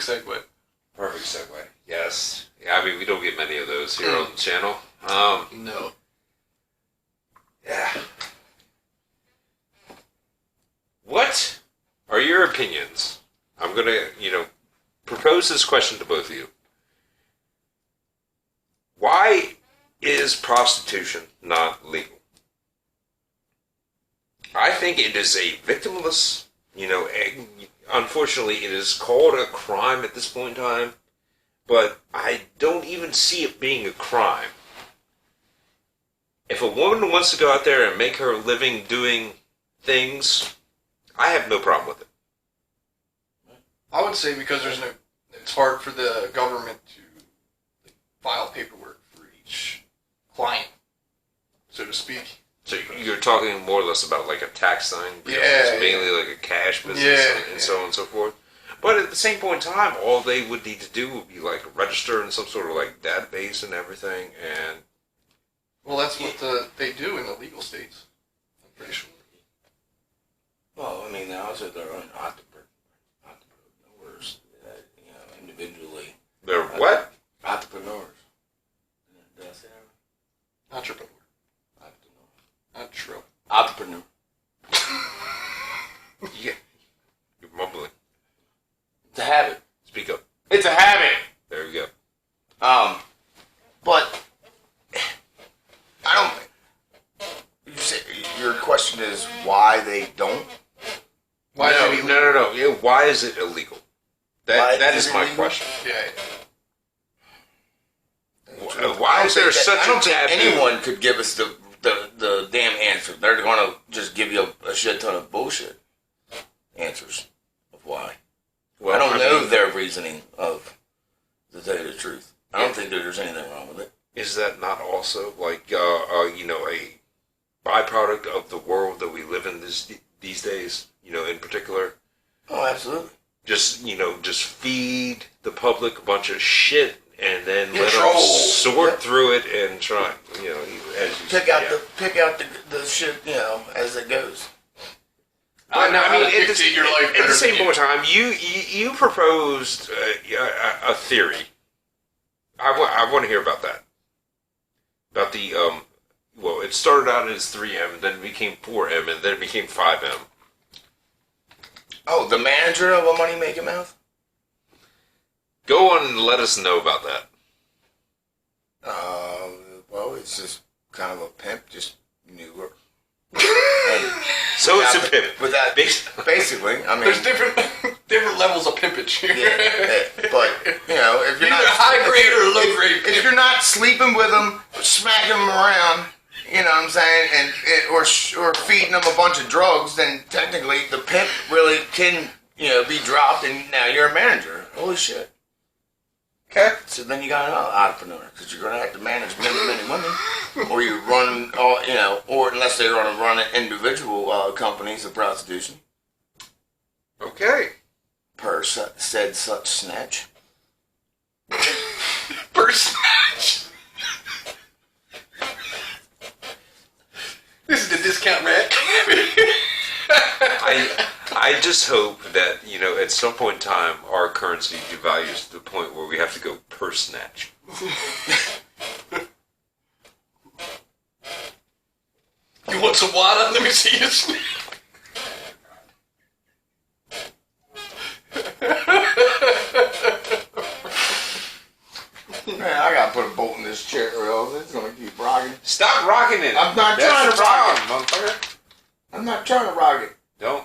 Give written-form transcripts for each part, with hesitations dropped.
segue. Perfect segue. Yes. Yeah, I mean, we don't get many of those here on the channel. No. Yeah. What are your opinions? I'm going to, propose this question to both of you. Why is prostitution not legal? I think it is a victimless, unfortunately it is called a crime at this point in time, but I don't even see it being a crime. If a woman wants to go out there and make her living doing things, I have no problem with it. I would say because it's hard for the government to file paperwork for each client, so to speak. So you're talking more or less about like a tax thing? Yeah. It's mainly like a cash business and so on and so forth. But at the same point in time, all they would need to do would be like register in some sort of like database and everything. And well, that's what they do in the legal states. I'm pretty sure. Well, I mean, they also their own entrepreneurs, individually. They're what? Entrepreneurs. Did I say that? Entrepreneur. Not true. Entrepreneur. Yeah. You're mumbling. It's a habit. Speak up. It's a habit. There you go. But I don't. You say, your question is why they don't? Why No. Yeah, why is it illegal? That is my illegal? question. Yeah. Why is there such I don't a think taboo? anyone could give us the damn answer. They're going to just give you a shit ton of bullshit answers of why. Well, I don't I know mean, their reasoning of, to tell you the truth. I don't think that there's anything wrong with it. Is that not also like a byproduct of the world that we live in these days? In particular, Oh, absolutely. just feed the public a bunch of shit and then let them Control. sort Yep. through it and try. As you Pick out the shit, as it goes. I mean, at dictate your life the better same than point in time, you proposed a theory. I want to hear about that. About the well, it started out as 3M, then it became 4M, and then it became 5M. Oh, the manager of a money making mouth? Go on and let us know about that. Well, it's just kind of a pimp, just newer. So it's a pimp. With that, basically, I mean, There's different levels of pimpage here. but if you're Either not high grade or low grade. if you're not sleeping with them, smacking them around, you know what I'm saying, and or feeding them a bunch of drugs, then technically the pimp really can be dropped, and now you're a manager. Holy shit. Okay. So then you got an entrepreneur, because you're going to have to manage many women, or you run, or unless they're going to run individual companies of prostitution, Okay. per said such snatch. First match. This is the discount rack. I just hope that, at some point in time, our currency devalues to the point where we have to go per snatch. You want some water? Let me see your snake. Man, I got to put a bolt in this chair or else it's going to keep rocking. Stop rocking it. I'm not That's trying the to rock problem, motherfucker. I'm not trying to rock it. Don't.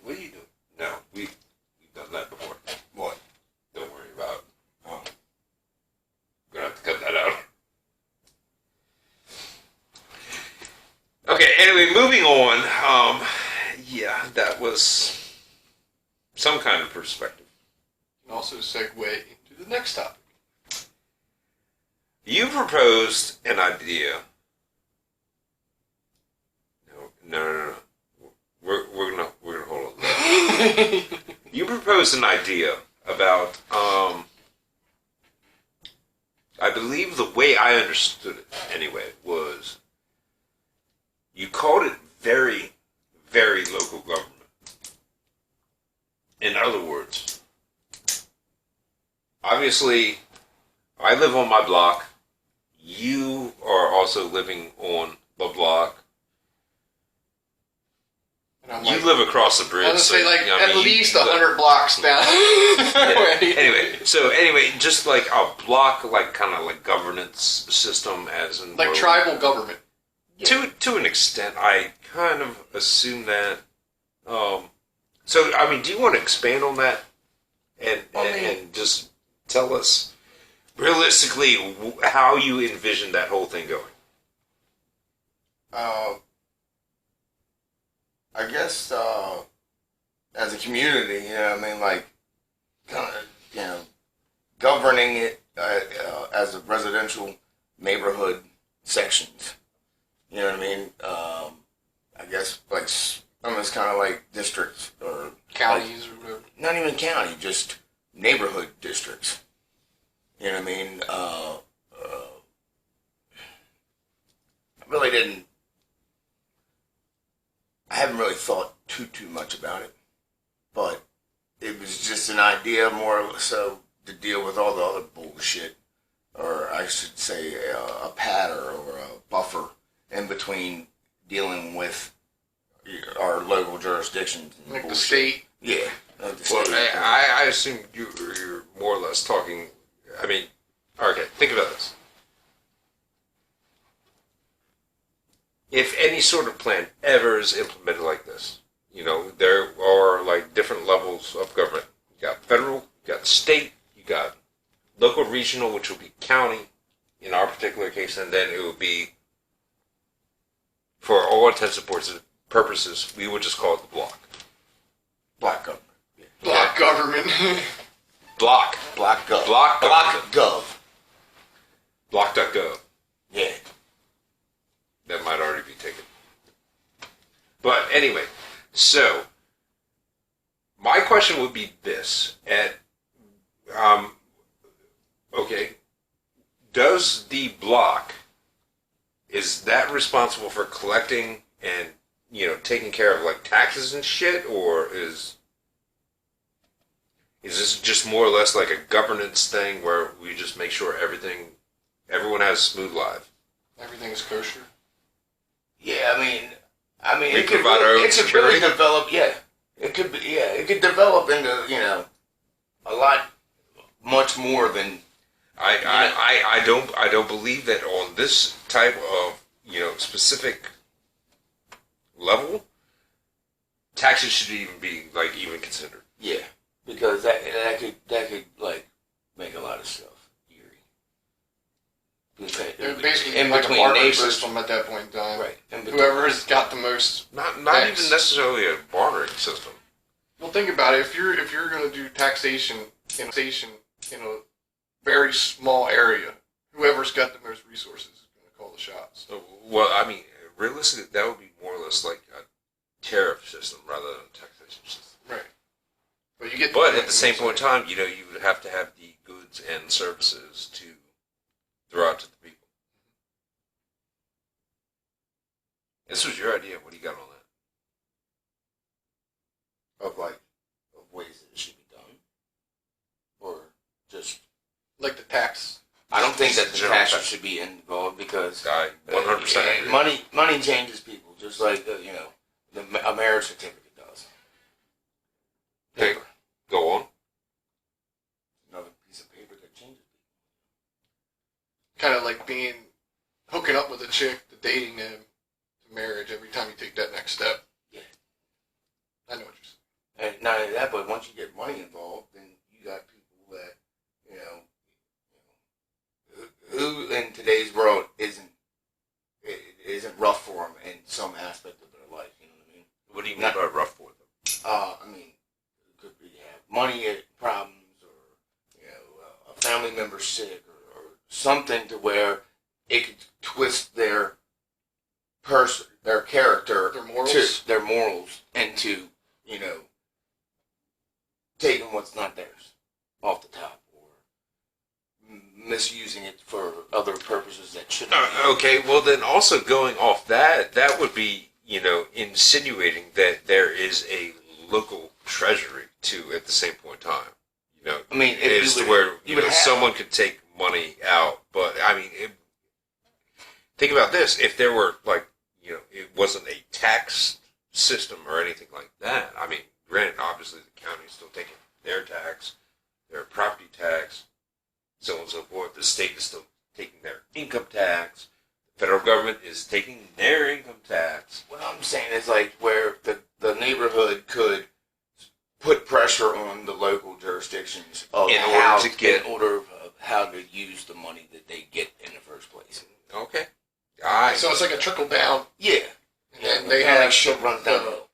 What are you doing? No, we've done that before. What? Don't worry about it. Oh. We're going to have to cut that out. Okay, anyway, moving on. That was some kind of perspective. And also segue into the next topic. You proposed an idea. No. We're gonna hold on. You proposed an idea about I believe the way I understood it anyway was you called it very, very local government. In other words, obviously, I live on my block. You are also living on the block. And I'm You like, live across the bridge. I was gonna say, like, I at mean, least you- 100 blocks down. Anyway, just like a block, like kind of like governance system, as in Like where- tribal government. To an extent, I kind of assume that. So, I mean, do you want to expand on that and just tell us realistically how you envision that whole thing going? I guess as a community, you know, what I mean, like, kind of, you know, governing it as a residential neighborhood sections. You know what I mean? I guess like almost kind of like districts or Counties or whatever. not even county, just neighborhood districts. You know what I mean? I really didn't. I haven't really thought too much about it, but it was just an idea more so to deal with all the other bullshit, or I should say a patter or a buffer in between dealing with our local jurisdictions. And Like the bullshit. state. Yeah. Like the Well, state. I assume you're more or less talking. I mean, okay, think about this. If any sort of plan ever is implemented like this, you know, there are like different levels of government. You got federal, you got state, you got local, regional, which will be county in our particular case, and then it will be, for all intents and purposes, we would just call it the block. Black government. Yeah. Block government. Block. Black gov. Block Block government. gov. Block.gov. Yeah. That might already be taken. But anyway, so my question would be this: okay, does the block, is that responsible for collecting and, you know, taking care of like taxes and shit, or is this just more or less like a governance thing where we just make sure everyone has smooth life? Everything's kosher. Yeah, I mean, We it could provide our own it could really security. develop. Yeah, it could be. Yeah, it could develop into, you know, a lot, much more than. I don't believe that on this type of, you know, specific level, taxes should even be like even considered. Yeah, because that could like make a lot of stuff eerie. It would basically in be like a between bartering neighbors, system at that point in time. right? In between, Whoever has got the most. Not Tax. even necessarily a bartering system. Well, think about it. If you're going to do taxation in a very small area, whoever's got the most resources is going to call the shots. So, well, I mean, realistically, that would be more or less like a tariff system rather than a taxation system. Right. But you get. But at the same point in time, you know, you would have to have the goods and services to throw out to the people. This was your idea. What do you got on that? of ways that it should be done, or just. like the tax. I don't think that the General taxes tax. should be involved because I 100% agree. money changes people, just like you know a marriage certificate does. Okay, Paper, go on. another piece of paper that changes Kind of like hooking up with a chick, to dating them, to marriage. Every time you take that next step. Yeah. I know what you're saying. people. And not only that, but once you get money involved, then you got people that who in today's world isn't rough for them in some aspect of their life. You know what I mean? What do you mean by rough for them? I mean, it could be have money problems, or a family member sick, or something to where it could twist their character, Their morals? into taking what's not theirs off the top, or misusing it for other purposes that shouldn't. be. Okay, well then also going off that would be, you know, insinuating that there is a local treasury too at the same point in time. You know, I mean, if it's you to would- where you would have- someone could take money out, but I mean, think about this: if there were it wasn't a tax system or anything like that. I mean, granted, obviously the county's still taking their tax, their property tax, so on and so forth. The state is still taking their income tax. The federal government is taking their income tax. What I'm saying is like where the neighborhood could put pressure on the local jurisdictions of In order to get- in order of how to use the money that they get in the first place. Okay. So it's like a trickle down. Yeah. And then they Kinda like have shit runs downhill.